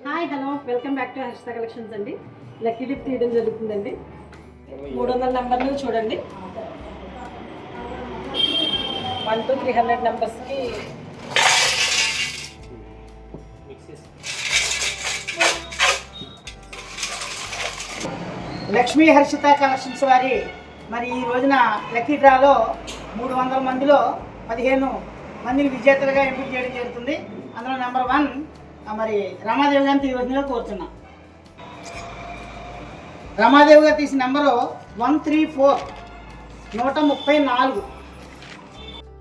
Hi hello welcome back to Harshitha Collections అండి. Lucky dip తీయడం జరుగుతుందండి. 300 నెంబర్లు చూడండి. 1 to 300 నెంబర్స్కి లక్ష్మీ హర్షిత కలెక్షన్స్ వారి మరి ఈ రోజున లక్కీ డ్రాలో 300 మందిలో 15 మందిని విజేతలుగా ఎంపిక చేయడం జరుగుతుంది. అందులో నెంబర్ 1 మరి రమాదేవి గారిని తీయవలసిందిగా కోరుతున్నాం. రమాదేవి గారు తీసిన నెంబరు 134 134.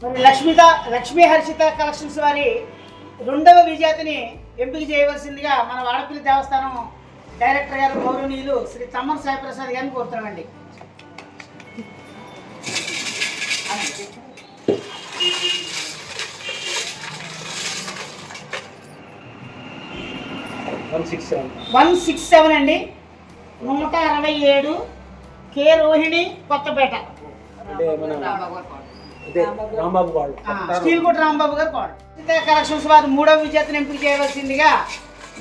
మరి లక్ష్మీ హర్షిత కలెక్షన్స్ వారి 2వ విజేతని ఎంపిక చేయవలసిందిగా మన వాడపల్లి దేవస్థానం డైరెక్టర్ గారు గౌరవనీయులు శ్రీ తమ్మన సాయిప్రసాద్ గారిని కోరుతున్నామండి. వన్ సిక్స్ సెవెన్ అండి. 167 కే రోహిణి కొత్తపేట స్టీల్ కోట రాంబాబు గారు కోడ. కలెక్షన్స్ వారు 3వ విజేతను ఎంపిక చేయవలసిందిగా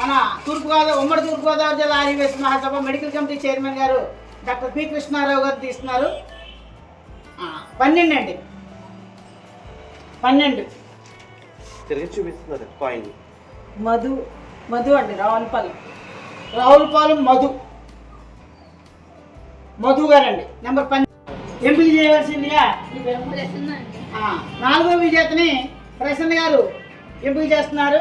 మన ఉమ్మడి తూర్పుగోదావరి జిల్లా ఆదివేశ మహాసభ మెడికల్ కమిటీ చైర్మన్ గారు డాక్టర్ పి కృష్ణారావు గారు తీస్తున్నారు. 12 అండి. 12 చూపిస్తున్నారు కాయిన్. మధు అండి. రావులపాలెం మధు గారండి. నెంబర్ 12 ఎంపిక చేయవలసిందిగా 4వ విజేతని ప్రసన్న గారు ఎంపిక చేస్తున్నారు.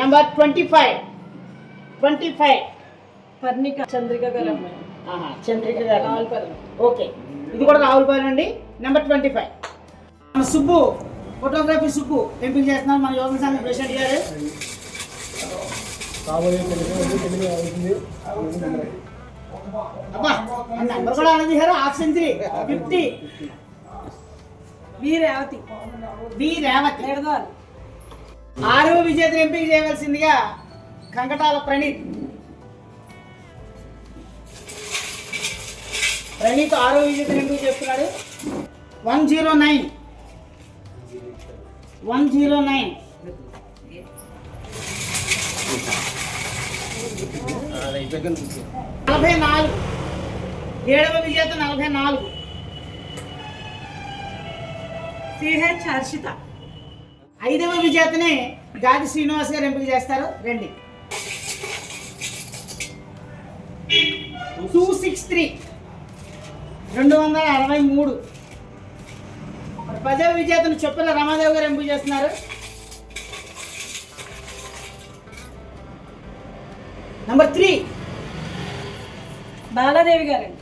నెంబర్ 25 పర్ణిక చంద్రిక గారు అమ్మాయి. చంద్రిక గారు. ఓకే, ఇది కూడా రావులపాలెం అండి. నెంబర్ 25 మన సుబ్బు ఫోటోగ్రఫీ సుబ్బు ఎంపిక చేస్తున్నారు. మన యోగ సంఘ ప్రెసిడెంట్ గారు. అబ్బా నెంబర్ కూడా ఆనంద్ గారు. Half century 50. వి రేవతి. 6వ విజేతను ఎంపిక చేయవలసిందిగా కంకటాల ప్రణీత్ 6వ విజేతను ఎంపిక చేస్తున్నాడు. 109 44 7వ విజేత 44 సిహెచ్ హర్షిత. 5వ విజేతని గాది శ్రీనివాస్ గారు ఎంపిక చేస్తారు. రండి. 263 263. 10వ విజేతను చొప్పుల రమాదేవి గారు ఎంపిక చేస్తున్నారు. నెంబర్ 3 బాలాదేవి గారండి.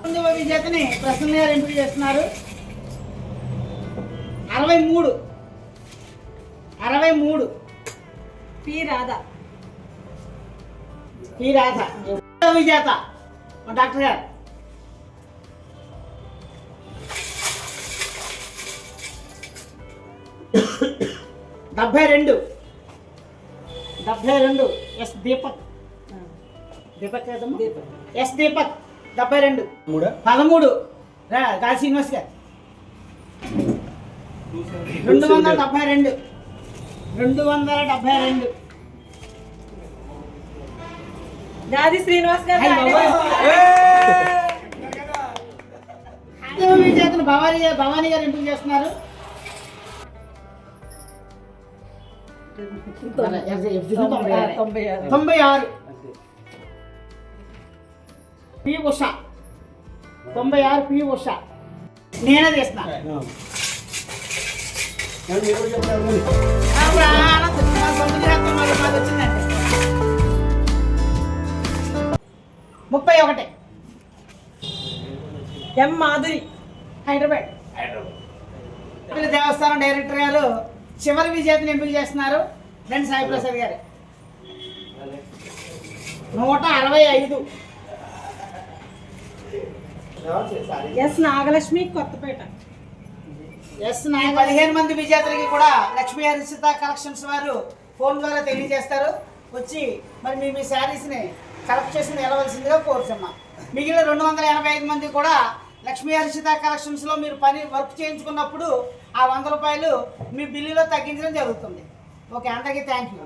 9వ విజేతని ప్రసన్న గారు ఎంపిక చేస్తున్నారు. 63 పి రాధ. విజేత డాక్టర్ గారు. 72 ఎస్ దీపక్. ఎస్ దీపక్ 72. 13 గాలి శ్రీనివాస్ గారు. 272 గాది శ్రీనివాస్ గారు. విజేతను భవానీ గారు ఎంపిక చేస్తున్నారు. 96 పి ఉష. 96 పి ఉష. నేనే చేస్తున్నాను. 31 ఎం మాధురి హైదరాబాద్. దేవస్థానం డైరెక్టర్ గారు చివరి విజేతను ఎంపిక చేస్తున్నారు. రండి సాయిప్రసాద్ గారు. 165 ఎస్ నాగలక్ష్మి కొత్తపేట. 15 మంది విజేతలకి కూడా లక్ష్మీ హర్షిత కలెక్షన్స్ వారు ఫోన్ ద్వారా తెలియజేస్తారు. వచ్చి మరి మీ శారీస్ని కలెక్ట్ చేసి వెళ్ళవలసిందిగా కోరుతున్నాం. మిగిలిన 285 మంది కూడా లక్ష్మీ హర్షిత కలెక్షన్స్లో మీరు వర్క్ చేయించుకున్నప్పుడు ఆ 100 రూపాయలు మీ బిల్లులో తగ్గించడం జరుగుతుంది. ఓకే, అందరికీ థ్యాంక్ యూ.